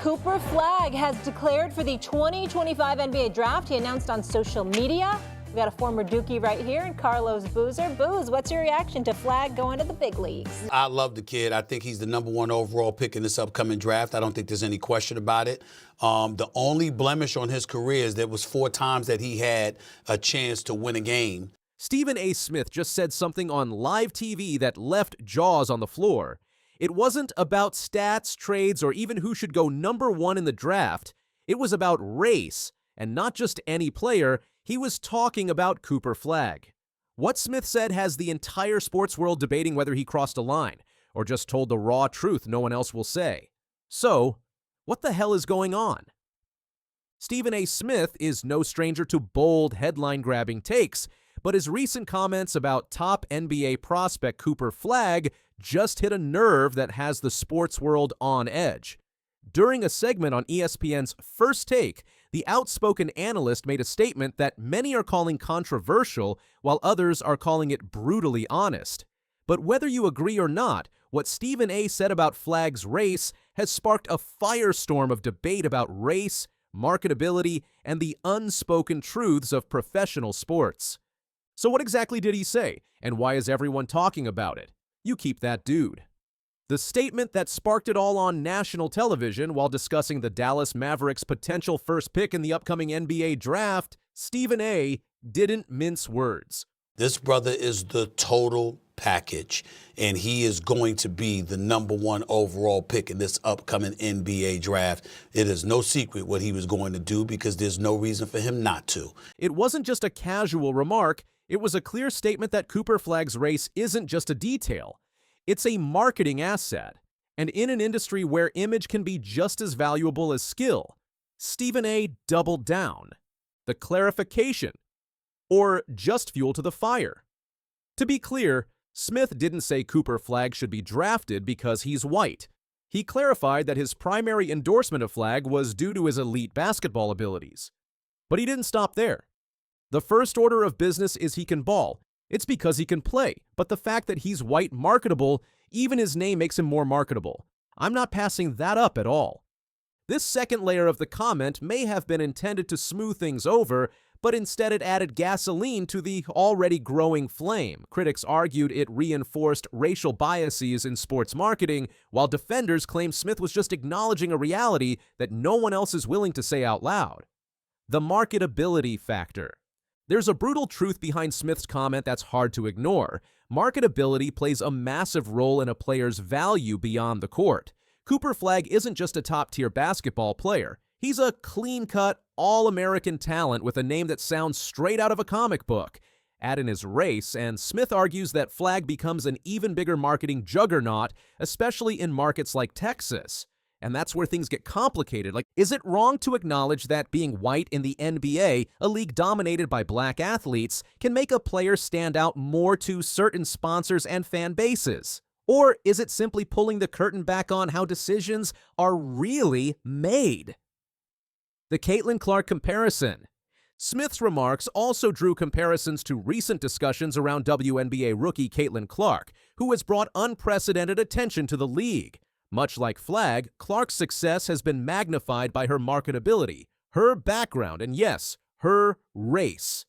Cooper Flagg has declared for the 2025 NBA draft. He announced on social media. We've got a former Dookie right here, and Carlos Boozer. Booze, what's your reaction to Flagg going to the big leagues? I love the kid. I think he's the #1 overall pick in this upcoming draft. I don't think there's any question about it. The only blemish on his career is there was 4 times that he had a chance to win a game. Stephen A. Smith just said something on live TV that left jaws on the floor. It wasn't about stats, trades, or even who should go #1 in the draft. It was about race, and not just any player. He was talking about Cooper Flagg. What Smith said has the entire sports world debating whether he crossed a line, or just told the raw truth no one else will say. So, what the hell is going on? Stephen A. Smith is no stranger to bold, headline-grabbing takes, but his recent comments about top NBA prospect Cooper Flagg just hit a nerve that has the sports world on edge. During a segment on ESPN's First Take, the outspoken analyst made a statement that many are calling controversial, while others are calling it brutally honest. But whether you agree or not, what Stephen A. said about Flagg's race has sparked a firestorm of debate about race, marketability, and the unspoken truths of professional sports. So what exactly did he say, and why is everyone talking about it? You keep that dude. The statement that sparked it all on national television while discussing the Dallas Mavericks' potential first pick in the upcoming NBA draft, Stephen A. didn't mince words. This brother is the total package, and he is going to be the #1 overall pick in this upcoming NBA draft. It is no secret what he was going to do because there's no reason for him not to. It wasn't just a casual remark. It was a clear statement that Cooper Flagg's race isn't just a detail. It's a marketing asset. And in an industry where image can be just as valuable as skill, Stephen A. doubled down. The clarification, or just fuel to the fire. To be clear, Smith didn't say Cooper Flagg should be drafted because he's white. He clarified that his primary endorsement of Flagg was due to his elite basketball abilities. But he didn't stop there. The first order of business is he can ball. It's because he can play, but the fact that he's white marketable, even his name makes him more marketable. I'm not passing that up at all. This second layer of the comment may have been intended to smooth things over, but instead it added gasoline to the already growing flame. Critics argued it reinforced racial biases in sports marketing, while defenders claimed Smith was just acknowledging a reality that no one else is willing to say out loud. The marketability factor. There's a brutal truth behind Smith's comment that's hard to ignore. Marketability plays a massive role in a player's value beyond the court. Cooper Flagg isn't just a top-tier basketball player. He's a clean-cut, all-American talent with a name that sounds straight out of a comic book. Add in his race, and Smith argues that Flagg becomes an even bigger marketing juggernaut, especially in markets like Texas. And that's where things get complicated. Like, is it wrong to acknowledge that being white in the NBA, a league dominated by black athletes, can make a player stand out more to certain sponsors and fan bases? Or is it simply pulling the curtain back on how decisions are really made? The Caitlin Clark comparison. Smith's remarks also drew comparisons to recent discussions around WNBA rookie Caitlin Clark, who has brought unprecedented attention to the league. Much like Flagg, Clark's success has been magnified by her marketability, her background, and yes, her race.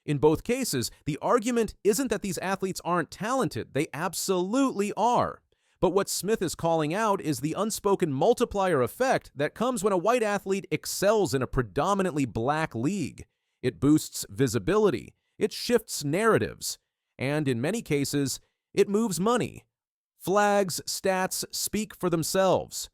In both cases, the argument isn't that these athletes aren't talented. They absolutely are. But what Smith is calling out is the unspoken multiplier effect that comes when a white athlete excels in a predominantly black league. It boosts visibility, it shifts narratives, and in many cases, it moves money. Flagg's stats speak for themselves.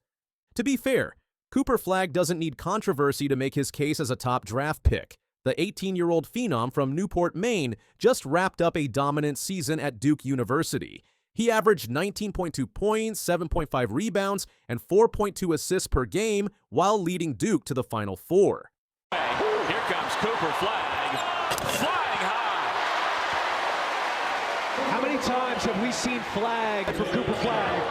To be fair, Cooper Flagg doesn't need controversy to make his case as a top draft pick. The 18-year-old phenom from Newport, Maine, just wrapped up a dominant season at Duke University. He averaged 19.2 points, 7.5 rebounds, and 4.2 assists per game while leading Duke to the Final Four. Here comes Cooper Flagg, flying high. How many times have we seen Flagg from Cooper Flagg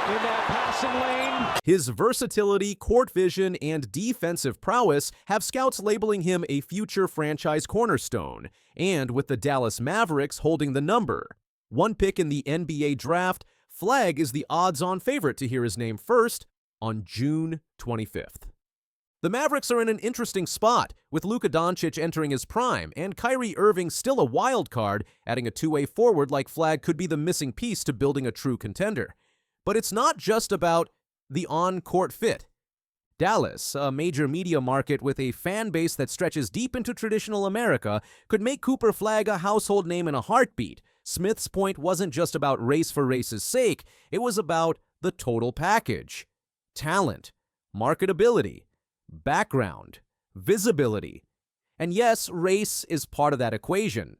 in that passing lane? His versatility, court vision, and defensive prowess have scouts labeling him a future franchise cornerstone, and with the Dallas Mavericks holding the number. One pick in the NBA draft, Flagg is the odds-on favorite to hear his name first on June 25th. The Mavericks are in an interesting spot, with Luka Doncic entering his prime and Kyrie Irving still a wild card. Adding a two-way forward like Flagg could be the missing piece to building a true contender. But it's not just about the on-court fit. Dallas, a major media market with a fan base that stretches deep into traditional America, could make Cooper Flagg a household name in a heartbeat. Smith's point wasn't just about race for race's sake, it was about the total package. Talent, marketability, background, visibility. And yes, race is part of that equation.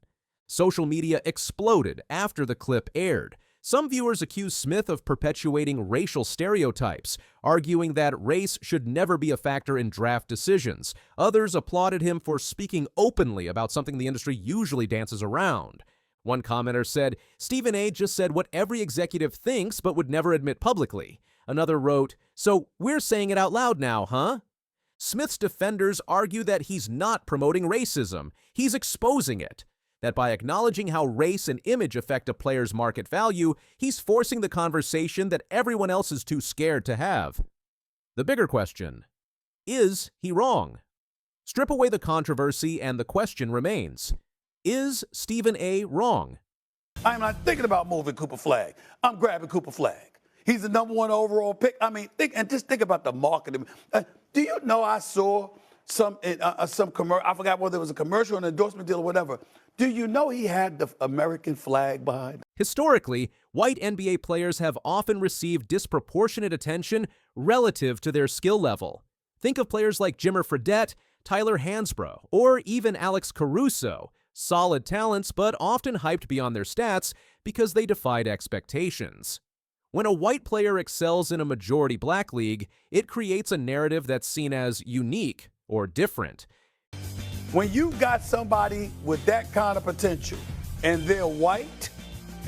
Social media exploded after the clip aired. Some viewers accused Smith of perpetuating racial stereotypes, arguing that race should never be a factor in draft decisions. Others applauded him for speaking openly about something the industry usually dances around. One commenter said, "Stephen A. just said what every executive thinks but would never admit publicly." Another wrote, "So we're saying it out loud now, huh?" Smith's defenders argue that he's not promoting racism, he's exposing it. That by acknowledging how race and image affect a player's market value, he's forcing the conversation that everyone else is too scared to have. The bigger question, is he wrong? Strip away the controversy and the question remains, is Stephen A. wrong? I'm not thinking about moving Cooper Flagg. I'm grabbing Cooper Flagg. He's the number one overall pick. I mean, just think about the marketing. Do you know I saw some commercial? I forgot whether it was a commercial, an endorsement deal, or whatever. Do you know he had the American flag behind? Historically, white NBA players have often received disproportionate attention relative to their skill level. Think of players like Jimmer Fredette, Tyler Hansbrough, or even Alex Caruso. Solid talents, but often hyped beyond their stats because they defied expectations. When a white player excels in a majority black league, it creates a narrative that's seen as unique or different. When you got somebody with that kind of potential and they're white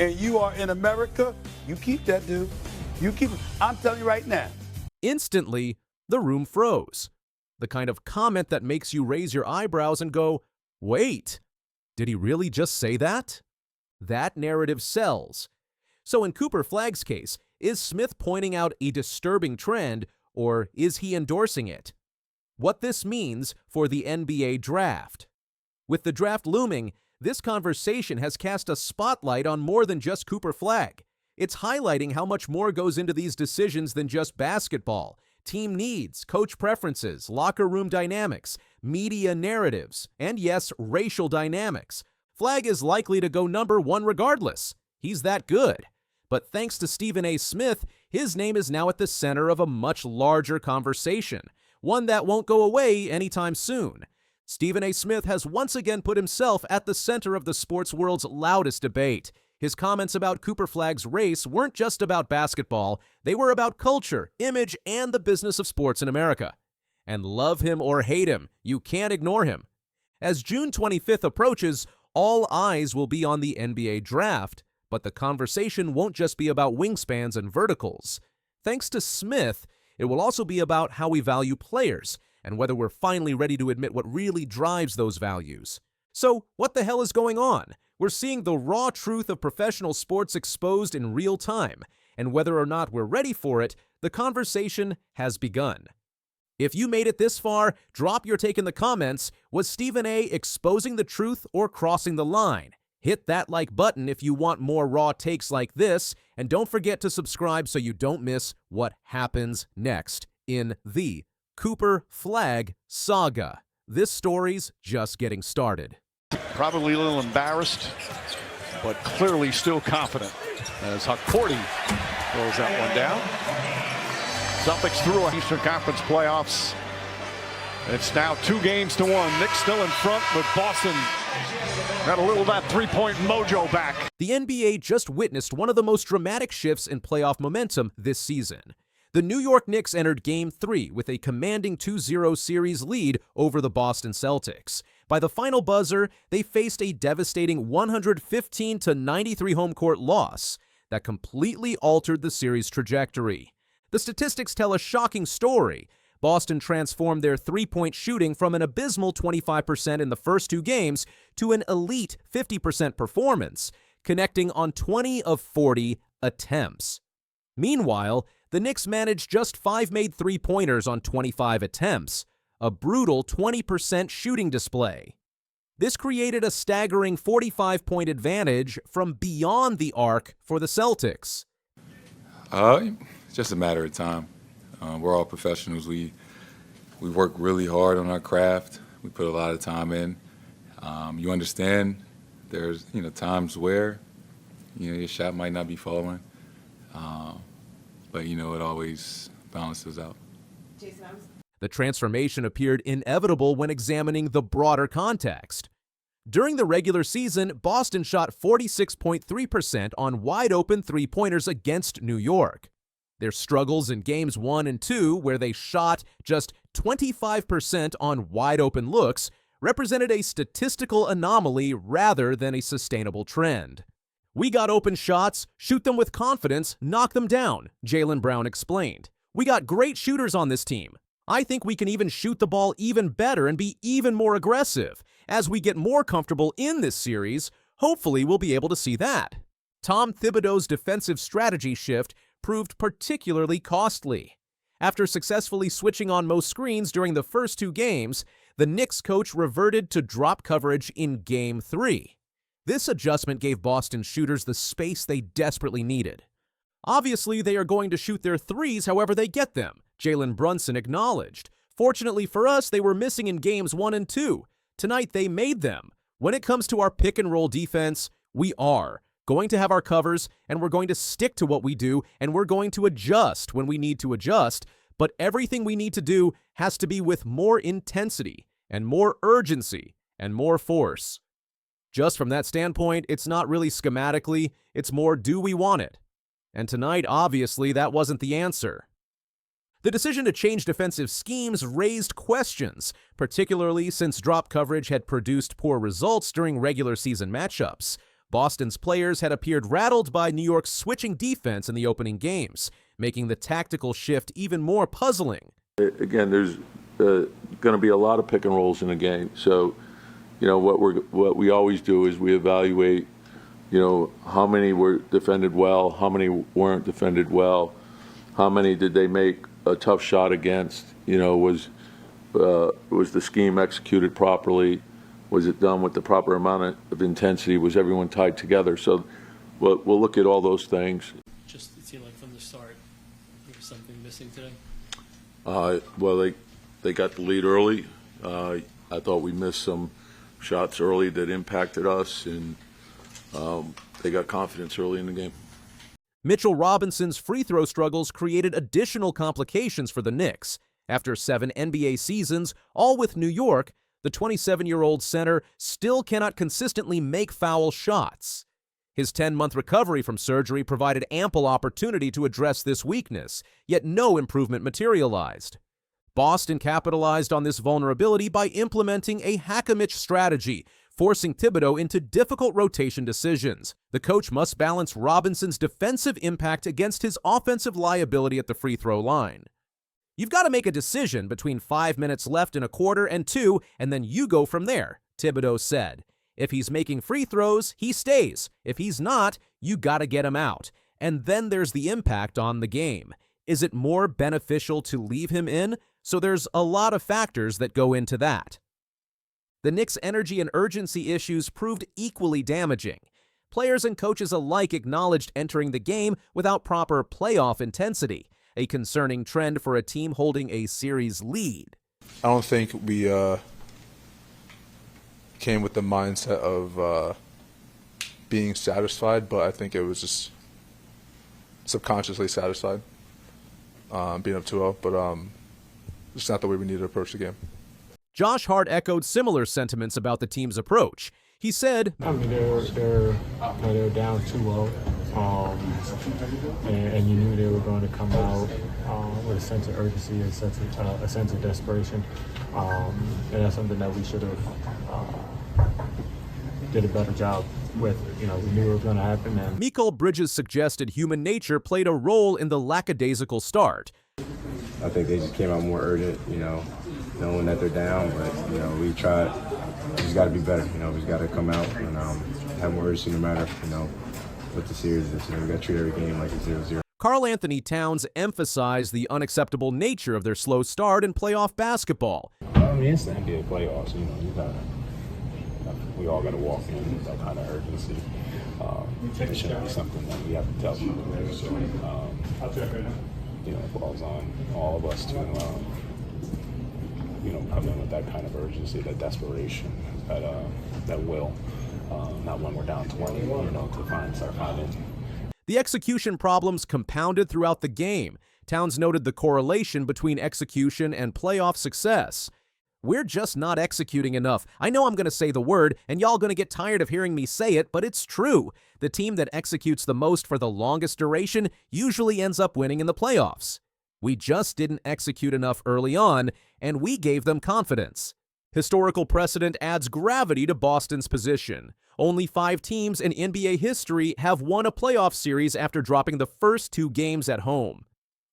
and you are in America, you keep that dude. You keep it. I'm telling you right now. Instantly, the room froze. The kind of comment that makes you raise your eyebrows and go, wait, did he really just say that? That narrative sells. So in Cooper Flagg's case, is Smith pointing out a disturbing trend, or is he endorsing it? What this means for the NBA draft. With the draft looming, this conversation has cast a spotlight on more than just Cooper Flagg. It's highlighting how much more goes into these decisions than just basketball. Team needs, coach preferences, locker room dynamics, media narratives, and yes, racial dynamics. Flagg is likely to go number one regardless. He's that good. But thanks to Stephen A. Smith, his name is now at the center of a much larger conversation, one that won't go away anytime soon. Stephen A. Smith has once again put himself at the center of the sports world's loudest debate. His comments about Cooper Flagg's race weren't just about basketball, they were about culture, image, and the business of sports in America. And love him or hate him, you can't ignore him. As June 25th approaches, all eyes will be on the NBA draft, but the conversation won't just be about wingspans and verticals. Thanks to Smith, it will also be about how we value players and whether we're finally ready to admit what really drives those values. So, what the hell is going on? We're seeing the raw truth of professional sports exposed in real time, and whether or not we're ready for it, the conversation has begun. If you made it this far, drop your take in the comments. Was Stephen A. exposing the truth or crossing the line? Hit that like button if you want more raw takes like this, and don't forget to subscribe so you don't miss what happens next in the Cooper Flagg saga. This story's just getting started. Probably a little embarrassed, but clearly still confident as Hakordi throws that one down. Celtics through Eastern Conference playoffs. It's now 2-1. Knicks still in front with Boston. Got a little of that three-point mojo back. The NBA just witnessed one of the most dramatic shifts in playoff momentum this season. The New York Knicks entered Game 3 with a commanding 2-0 series lead over the Boston Celtics. By the final buzzer, they faced a devastating 115-93 home court loss that completely altered the series' trajectory. The statistics tell a shocking story. Boston transformed their three-point shooting from an abysmal 25% in the first two games to an elite 50% performance, connecting on 20 of 40 attempts. Meanwhile, the the Knicks managed just 5 made three-pointers on 25 attempts, a brutal 20% shooting display. This created a staggering 45-point advantage from beyond the arc for the Celtics. It's just a matter of time. We're all professionals. We work really hard on our craft. We put a lot of time in. You understand there's times where your shot might not be falling, but it always balances out. The transformation appeared inevitable when examining the broader context. During the regular season, Boston shot 46.3% on wide-open three-pointers against New York. Their struggles in games 1 and 2, where they shot just 25% on wide-open looks, represented a statistical anomaly rather than a sustainable trend. "We got open shots, shoot them with confidence, knock them down," Jaylen Brown explained. "We got great shooters on this team. I think we can even shoot the ball even better and be even more aggressive. As we get more comfortable in this series, hopefully we'll be able to see that." Tom Thibodeau's defensive strategy shift proved particularly costly. After successfully switching on most screens during the first 2 games, the Knicks coach reverted to drop coverage in Game 3. This adjustment gave Boston shooters the space they desperately needed. "Obviously, they are going to shoot their threes however they get them," Jalen Brunson acknowledged. "Fortunately for us, they were missing in games 1 and 2. Tonight, they made them. When it comes to our pick-and-roll defense, we are going to have our covers, and we're going to stick to what we do, and we're going to adjust when we need to adjust, but everything we need to do has to be with more intensity and more urgency and more force." Just from that standpoint, it's not really schematically, it's more do we want it? And tonight, obviously, that wasn't the answer. The decision to change defensive schemes raised questions, particularly since drop coverage had produced poor results during regular season matchups. Boston's players had appeared rattled by New York's switching defense in the opening games, making the tactical shift even more puzzling. Again, there's going to be a lot of pick and rolls in the game. So, what we always do is we evaluate, how many were defended well, how many weren't defended well, how many did they make a tough shot against, was the scheme executed properly, was it done with the proper amount of intensity, was everyone tied together? So we'll look at all those things. Just, it seemed like from the start there was something missing today. Well, they got the lead early. I thought we missed some shots early that impacted us, and they got confidence early in the game. Mitchell Robinson's free throw struggles created additional complications for the Knicks. After 7 NBA seasons, all with New York, the 27-year-old center still cannot consistently make foul shots. His 10-month recovery from surgery provided ample opportunity to address this weakness, yet no improvement materialized. Boston capitalized on this vulnerability by implementing a hack-a-Mitch strategy, forcing Thibodeau into difficult rotation decisions. The coach must balance Robinson's defensive impact against his offensive liability at the free throw line. "You've got to make a decision between 5 minutes left in a quarter and 2, and then you go from there," Thibodeau said. "If he's making free throws, he stays. If he's not, you got to get him out. And then there's the impact on the game. Is it more beneficial to leave him in? So there's a lot of factors that go into that." The Knicks' energy and urgency issues proved equally damaging. Players and coaches alike acknowledged entering the game without proper playoff intensity, a concerning trend for a team holding a series lead. I don't think we came with the mindset of being satisfied, but I think it was just subconsciously satisfied being up 2-0, but it's not the way we need to approach the game. Josh Hart echoed similar sentiments about the team's approach. He said, I mean, they're down 2-0, and you knew they were going to come out with a sense of urgency, a sense of desperation, and that's something that we should have did a better job with. We knew it was going to happen. And Mikal Bridges suggested human nature played a role in the lackadaisical start. I think they just came out more urgent, knowing that they're down, but we tried. We just got to be better. We just got to come out and have more urgency no matter what the series is. We got to treat every game like a 0-0. Karl Anthony Towns emphasized the unacceptable nature of their slow start in playoff basketball. I mean, it's the NBA playoffs. We all got to walk in with that kind of urgency. It shouldn't be something that we have to tell people. So, it falls on all of us to, come in with that kind of urgency, that desperation, that will, not when we're down 20, to start finding. The execution problems compounded throughout the game. Towns noted the correlation between execution and playoff success. We're just not executing enough. I know I'm going to say the word, and y'all going to get tired of hearing me say it, but it's true. The team that executes the most for the longest duration usually ends up winning in the playoffs. We just didn't execute enough early on, and we gave them confidence. Historical precedent adds gravity to Boston's position. Only 5 teams in NBA history have won a playoff series after dropping the first 2 games at home.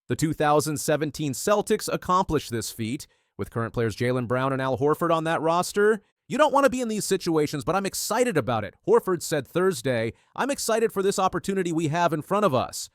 The 2017 Celtics accomplished this feat. With current players Jaylen Brown and Al Horford on that roster, you don't want to be in these situations, but I'm excited about it. Horford said Thursday, "I'm excited for this opportunity we have in front of us."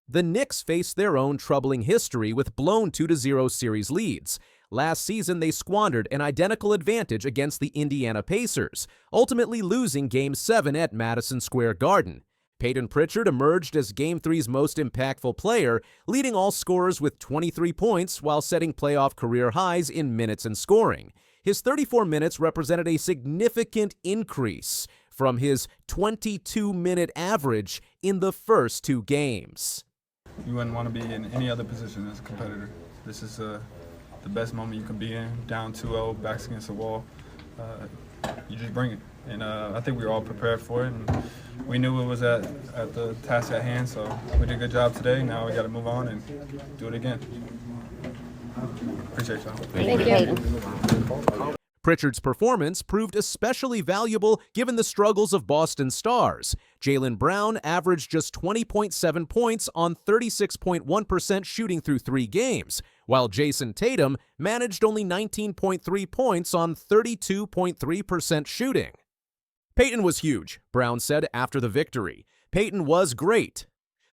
The Knicks face their own troubling history with blown 2-0 series leads. Last season, they squandered an identical advantage against the Indiana Pacers, ultimately losing Game 7 at Madison Square Garden. Peyton Pritchard emerged as Game 3's most impactful player, leading all scorers with 23 points while setting playoff career highs in minutes and scoring. His 34 minutes represented a significant increase from his 22-minute average in the first 2 games. You wouldn't want to be in any other position as a competitor. This is the best moment you can be in, down 2-0, backs against the wall. You just bring it. And I think we were all prepared for it, and we knew it was at the task at hand, so we did a good job today. Now we got to move on and do it again. Appreciate y'all. Thank you. Pritchard's performance proved especially valuable given the struggles of Boston stars. Jaylen Brown averaged just 20.7 points on 36.1% shooting through 3 games, while Jason Tatum managed only 19.3 points on 32.3% shooting. Peyton was huge, Brown said after the victory. Peyton was great.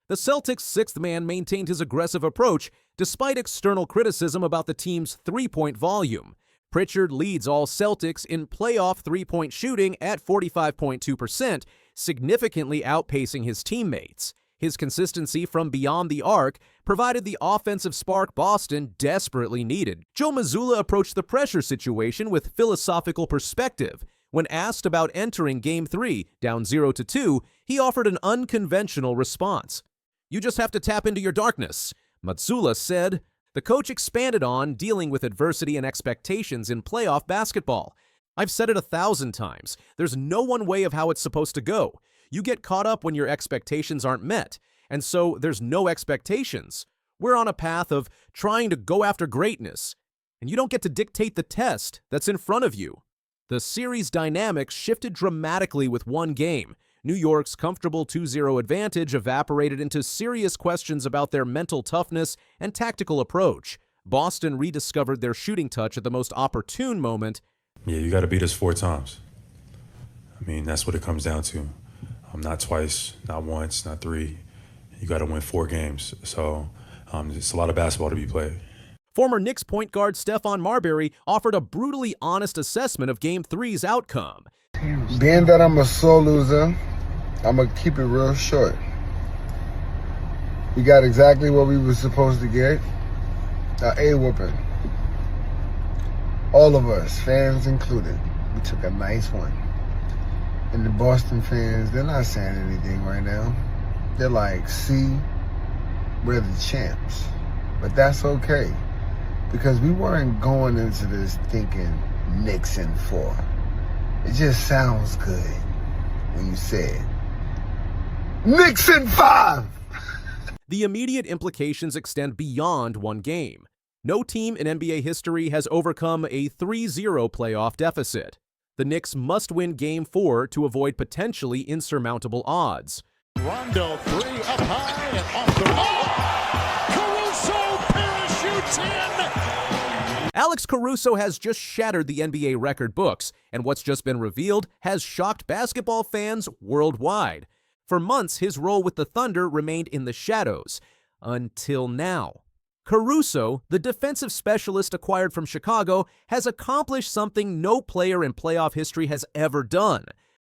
The Celtics' 6th man maintained his aggressive approach despite external criticism about the team's three-point volume. Pritchard leads all Celtics in playoff three-point shooting at 45.2%, significantly outpacing his teammates. His consistency from beyond the arc provided the offensive spark Boston desperately needed. Joe Mazzulla approached the pressure situation with philosophical perspective. When asked about entering Game 3, down 0-2, he offered an unconventional response. "You just have to tap into your darkness," Mazzulla said. The coach expanded on dealing with adversity and expectations in playoff basketball. "I've said it 1,000 times. There's no one way of how it's supposed to go. You get caught up when your expectations aren't met, and so there's no expectations. We're on a path of trying to go after greatness, and you don't get to dictate the test that's in front of you." The series dynamics shifted dramatically with one game. New York's comfortable 2-0 advantage evaporated into serious questions about their mental toughness and tactical approach. Boston rediscovered their shooting touch at the most opportune moment. "Yeah, you got to beat us 4 times. I mean, that's what it comes down to. Not twice, not once, not 3. You got to win 4 games. So it's a lot of basketball to be played." Former Knicks point guard Stephon Marbury offered a brutally honest assessment of Game 3's outcome. Being that I'm a sore loser, I'm going to keep it real short. We got exactly what we were supposed to get. An A-whooping. All of us, fans included, we took a nice one. And the Boston fans, they're not saying anything right now. They're like, "See, we're the champs." But that's okay, because we weren't going into this thinking Knicks in 4. It just sounds good when you say it. Knicks in 5! The immediate implications extend beyond one game. No team in NBA history has overcome a 3-0 playoff deficit. The Knicks must win Game 4 to avoid potentially insurmountable odds. Rondo 3 up high and off the Caruso parachutes in. Alex Caruso has just shattered the NBA record books, and what's just been revealed has shocked basketball fans worldwide. For months, his role with the Thunder remained in the shadows. until now. Caruso, the defensive specialist acquired from Chicago, has accomplished something no player in playoff history has ever done.